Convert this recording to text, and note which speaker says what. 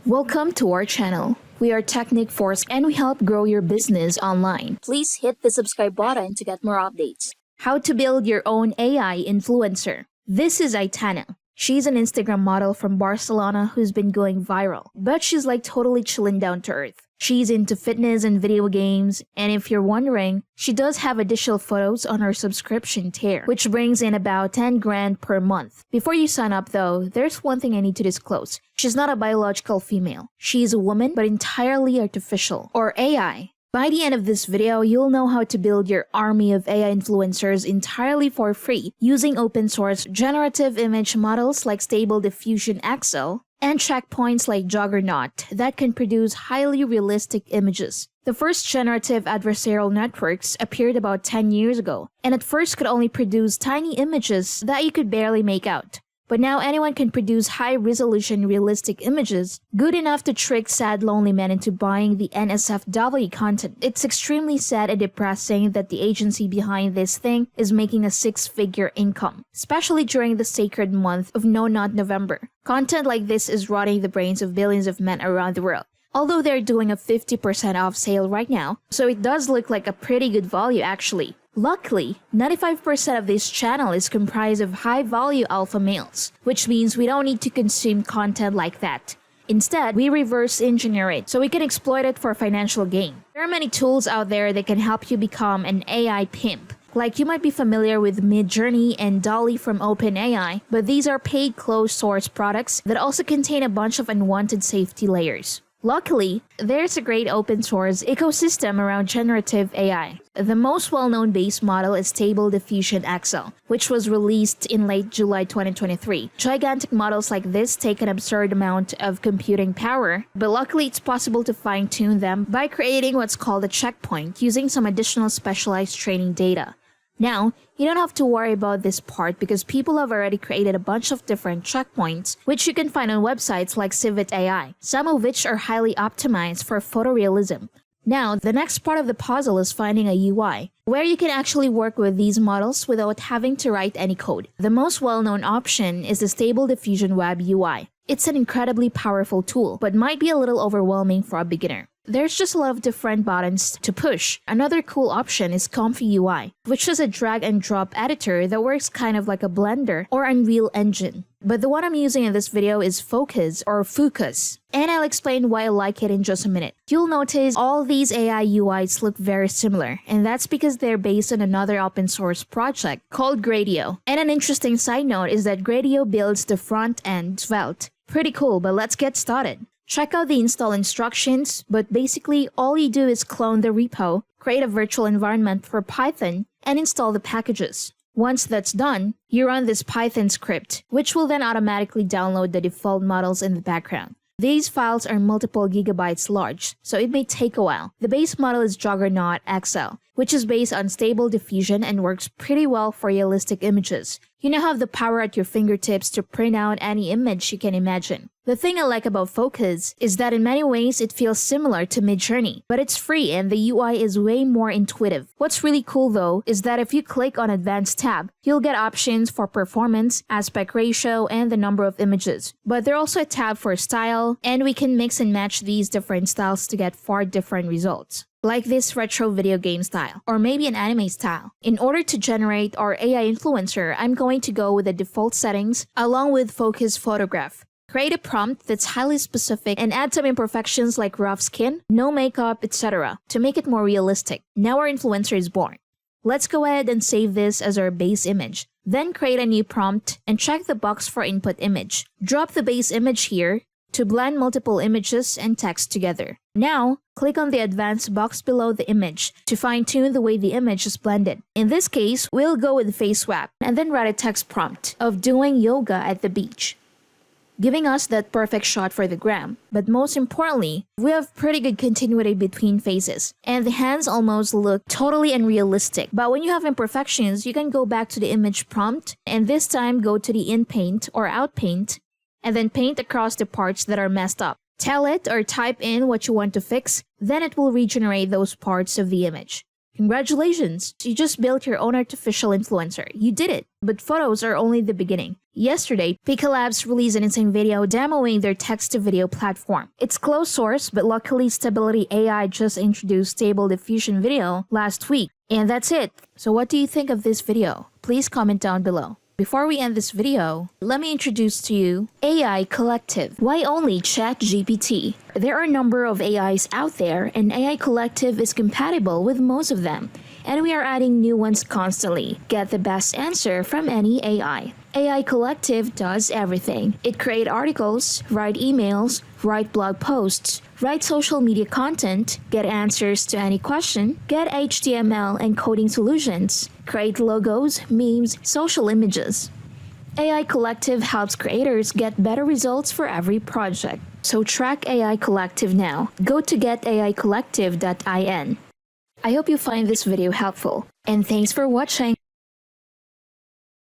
Speaker 1: Welcome to our channel. We are Technic Force and we help grow your business online. Please hit the subscribe button to get more updates. How to build your own AI influencer. This is Aitana. She's an Instagram model from Barcelona who's been going viral, but she's like totally chilling down to earth. She's into fitness and video games, and if you're wondering, she does have additional photos on her subscription tier, which brings in about 10 grand per month. Before you sign up though, there's one thing I need to disclose. She's not a biological female. She's a woman, but entirely artificial, or AI. By the end of this video, you'll know how to build your army of AI influencers entirely for free using open source generative image models like Stable Diffusion XL and checkpoints like Juggernaut that can produce highly realistic images. The first generative adversarial networks appeared about 10 years ago, and at first could only produce tiny images that you could barely make out. But now anyone can produce high-resolution realistic images, good enough to trick sad lonely men into buying the NSFW content. It's extremely sad and depressing that the agency behind this thing is making a six-figure income, especially during the sacred month of No Not November. Content like this is rotting the brains of billions of men around the world. Although they're doing a 50% off sale right now, so it does look like a pretty good value actually. Luckily, 95% of this channel is comprised of high-value alpha males, which means we don't need to consume content like that. Instead, we reverse engineer it so we can exploit it for financial gain. There are many tools out there that can help you become an AI pimp. Like you might be familiar with Midjourney and Dolly from OpenAI, but these are paid closed-source products that also contain a bunch of unwanted safety layers. Luckily, there's a great open-source ecosystem around generative AI. The most well-known base model is Stable Diffusion XL, which was released in late July 2023. Gigantic models like this take an absurd amount of computing power, but luckily it's possible to fine-tune them by creating what's called a checkpoint using some additional specialized training data. Now, you don't have to worry about this part because people have already created a bunch of different checkpoints, which you can find on websites like Civit AI, some of which are highly optimized for photorealism. Now, the next part of the puzzle is finding a UI, where you can actually work with these models without having to write any code. The most well-known option is the Stable Diffusion Web UI. It's an incredibly powerful tool, but might be a little overwhelming for a beginner. There's just a lot of different buttons to push. Another cool option is Comfy UI, which is a drag and drop editor that works kind of like a Blender or Unreal Engine. But the one I'm using in this video is Focus or Focus, and I'll explain why I like it in just a minute. You'll notice all these AI UIs look very similar, and that's because they're based on another open source project called Gradio. And an interesting side note is that Gradio builds the front end Svelte. Pretty cool, but let's get started. Check out the install instructions, but basically all you do is clone the repo, create a virtual environment for Python, and install the packages. Once that's done, you run this Python script, which will then automatically download the default models in the background. These files are multiple gigabytes large, so it may take a while. The base model is Juggernaut XL, which is based on Stable Diffusion and works pretty well for realistic images. You now have the power at your fingertips to print out any image you can imagine. The thing I like about Focus is that in many ways it feels similar to Midjourney, but it's free and the UI is way more intuitive. What's really cool though is that if you click on Advanced tab, you'll get options for performance, aspect ratio, and the number of images. But there's also a tab for style, and we can mix and match these different styles to get far different results. Like this retro video game style, or maybe an anime style. In order to generate our AI influencer, I'm going to go with the default settings along with Focus Photograph. Create a prompt that's highly specific and add some imperfections like rough skin, no makeup, etc. to make it more realistic. Now our influencer is born. Let's go ahead and save this as our base image. Then create a new prompt and check the box for input image. Drop the base image here to blend multiple images and text together. Now, click on the advanced box below the image to fine-tune the way the image is blended. In this case, we'll go with face swap and then write a text prompt of doing yoga at the beach, giving us that perfect shot for the gram. But most importantly, we have pretty good continuity between faces, and the hands almost look totally unrealistic. But when you have imperfections, you can go back to the image prompt, and this time go to the in paint or out paint, and then paint across the parts that are messed up. Tell it or type in what you want to fix, then it will regenerate those parts of the image. Congratulations! You just built your own artificial influencer. You did it! But photos are only the beginning. Yesterday, Pika Labs released an insane video demoing their text-to-video platform. It's closed source, but luckily Stability AI just introduced Stable Diffusion Video last week. And that's it. So what do you think of this video? Please comment down below. Before we end this video, let me introduce to you AI Collective. Why only ChatGPT? There are a number of AIs out there, and AI Collective is compatible with most of them. And we are adding new ones constantly. Get the best answer from any AI. AI Collective does everything. It creates articles, write emails, write blog posts, write social media content, get answers to any question, get HTML and coding solutions, create logos, memes, social images. AI Collective helps creators get better results for every project. So track AI Collective now. Go to getaicollective.in. I hope you find this video helpful, and thanks for watching.